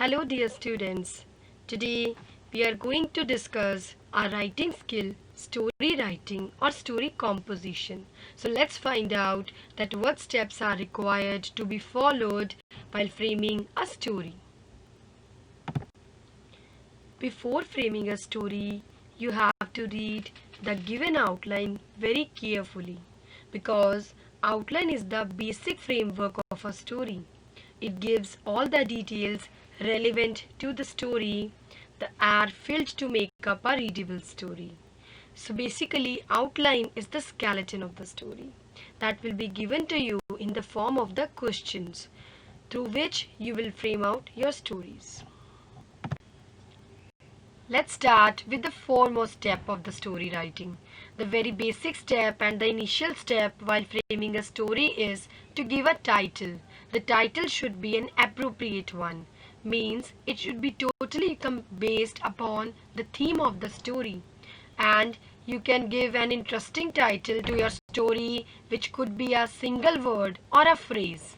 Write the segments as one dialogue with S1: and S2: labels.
S1: Hello dear students. Today we are going to discuss our writing skill, story writing or story composition. So let's find out that what steps are required to be followed while framing a story. Before framing a story, you have to read the given outline very carefully because outline is the basic framework of a story. It gives all the details relevant to the story that are filled to make up a readable story. So basically, outline is the skeleton of the story that will be given to you in the form of the questions through which you will frame out your stories. Let's start with the foremost step of the story writing. The very basic step and the initial step while framing a story is to give a title. The title should be an appropriate one, means it should be totally based upon the theme of the story. And you can give an interesting title to your story, which could be a single word or a phrase.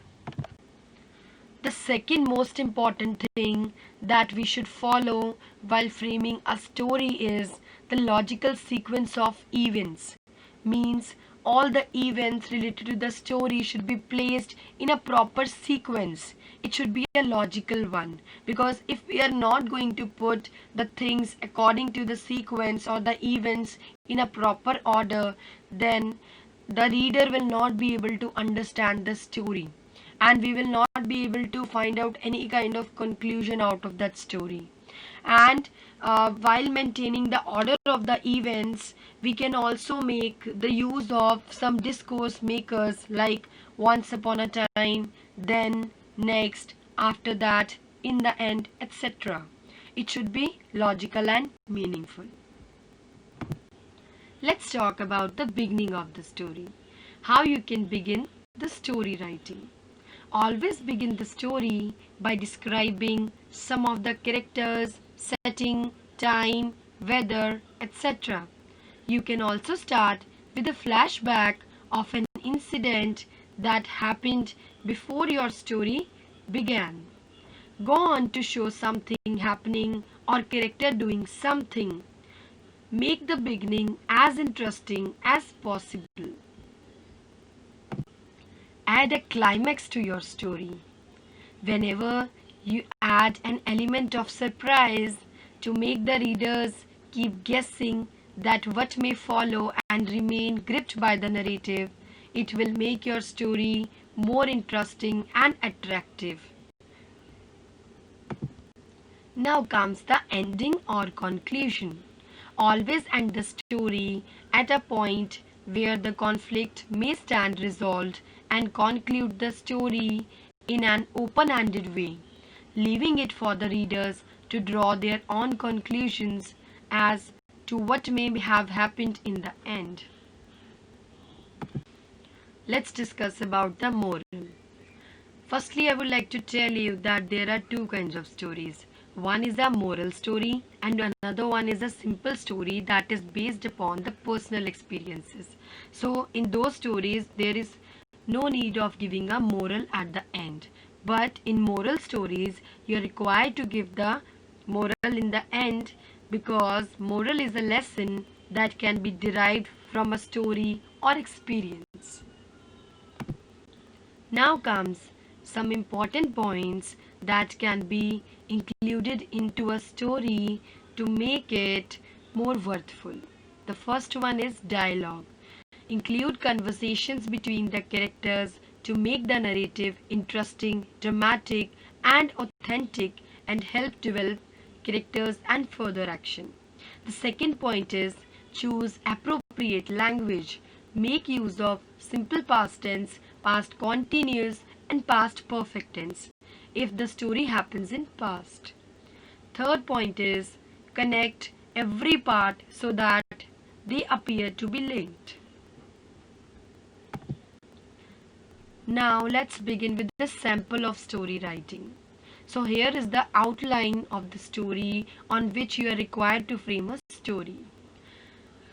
S1: The second most important thing that we should follow while framing a story is the logical sequence of events. Means all the events related to the story should be placed in a proper sequence. It should be a logical one, because if we are not going to put the things according to the sequence or the events in a proper order, then the reader will not be able to understand the story, and we will not be able to find out any kind of conclusion out of that story. And while maintaining the order of the events, we can also make the use of some discourse makers like once upon a time, then, next, after that, in the end, etc. It should be logical and meaningful. Let's talk about the beginning of the story. How you can begin the story writing. Always begin the story by describing some of the characters, setting, time, weather, etc. You can also start with a flashback of an incident that happened before your story began. Go on to show something happening or character doing something. Make the beginning as interesting as possible. Add a climax to your story. Whenever you add an element of surprise to make the readers keep guessing that what may follow and remain gripped by the narrative, it will make your story more interesting and attractive. Now comes the ending or conclusion. Always end the story at a point where the conflict may stand resolved and conclude the story in an open-ended way, leaving it for the readers to draw their own conclusions as to what may have happened in the end. Let's discuss about the moral. Firstly, I would like to tell you that there are two kinds of stories. One is a moral story and another one is a simple story that is based upon the personal experiences. So in those stories there is no need of giving a moral at the end. But in moral stories you are required to give the moral in the end, because moral is a lesson that can be derived from a story or experience. Now comes some important points that can be included into a story to make it more worthful. The first one is dialogue. Include conversations between the characters to make the narrative interesting, dramatic, and authentic and help develop characters and further action. The second point is choose appropriate language. Make use of simple past tense, past continuous, and past perfect tense if the story happens in past. Third point is connect every part so that they appear to be linked. Now let's begin with the sample of story writing. So here is the outline of the story on which you are required to frame a story.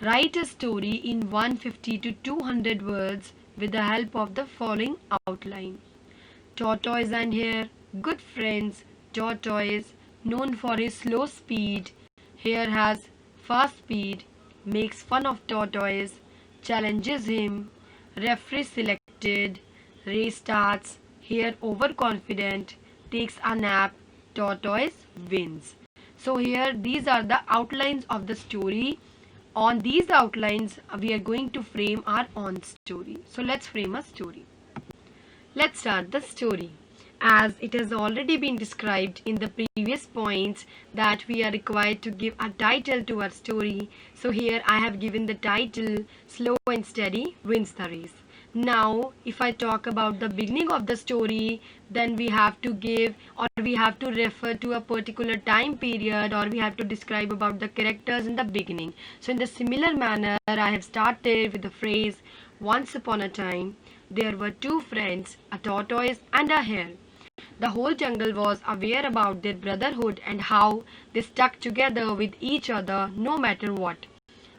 S1: Write a story in 150 to 200 words with the help of the following outline. Tortoise and hare, good friends, Tortoise, known for his slow speed, here has fast speed, makes fun of Tortoise, challenges him, referee selected, race starts, here overconfident, takes a nap, Tortoise wins. So here these are the outlines of the story. On these outlines we are going to frame our own story. So let's frame a story. Let's start the story. As it has already been described in the previous points that we are required to give a title to our story. So here I have given the title Slow and Steady Wins the Race. Now if I talk about the beginning of the story, then we have to give or we have to refer to a particular time period, or we have to describe about the characters in the beginning. So in the similar manner I have started with the phrase, once upon a time there were two friends, a tortoise and a hare. The whole jungle was aware about their brotherhood and how they stuck together with each other no matter what.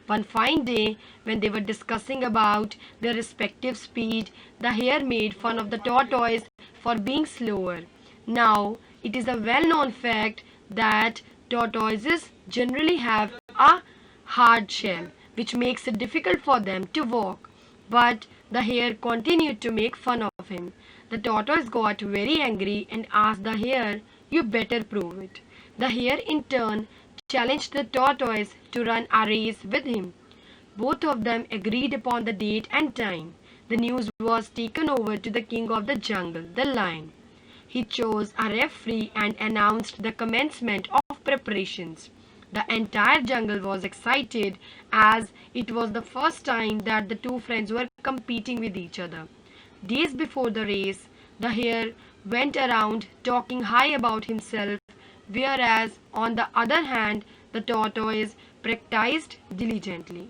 S1: One fine day, when they were discussing about their respective speed, the hare made fun of the tortoise for being slower. Now, it is a well-known fact that tortoises generally have a hard shell, which makes it difficult for them to walk. But the hare continued to make fun of him. The tortoise got very angry and asked the hare, "You better prove it." The hare in turn challenged the tortoise to run a race with him. Both of them agreed upon the date and time. The news was taken over to the king of the jungle, the lion. He chose a referee and announced the commencement of preparations. The entire jungle was excited as it was the first time that the two friends were competing with each other. Days before the race, the hare went around talking high about himself, whereas on the other hand, the tortoise practiced diligently.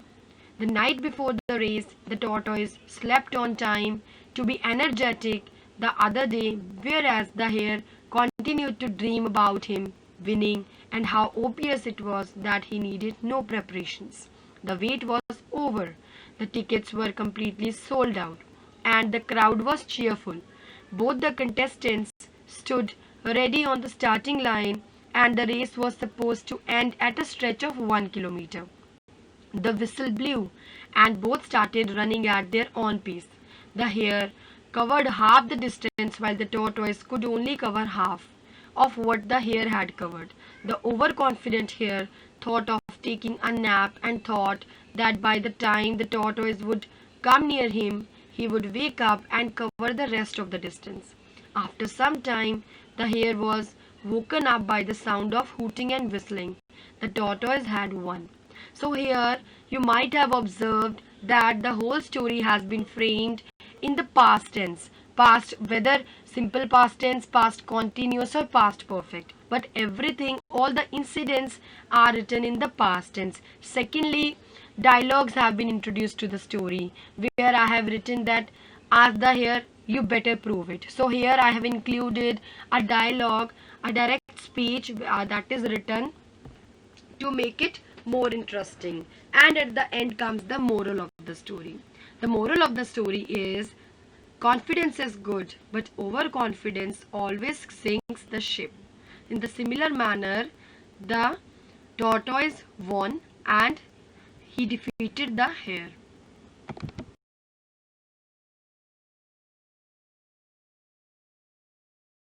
S1: The night before the race, the tortoise slept on time to be energetic the other day, whereas the hare continued to dream about him winning and how obvious it was that he needed no preparations. The wait was over. The tickets were completely sold out and the crowd was cheerful. Both the contestants stood ready on the starting line and the race was supposed to end at a stretch of 1 kilometer. The whistle blew and both started running at their own pace. The hare covered half the distance while the tortoise could only cover half of what the hare had covered. The overconfident hare thought of taking a nap and thought that by the time the tortoise would come near him, he would wake up and cover the rest of the distance. After some time, the hare was woken up by the sound of hooting and whistling. The tortoise had won. So here you might have observed that the whole story has been framed in the past tense. Past, whether simple past tense, past continuous or past perfect. But everything, all the incidents are written in the past tense. Secondly, dialogues have been introduced to the story where I have written that ask the hare, you better prove it. So here I have included a dialogue, a direct speech that is written to make it more interesting. And at the end comes the moral of the story. The moral of the story is confidence is good, but overconfidence always sinks the ship. In the similar manner, the tortoise won and he defeated the hare.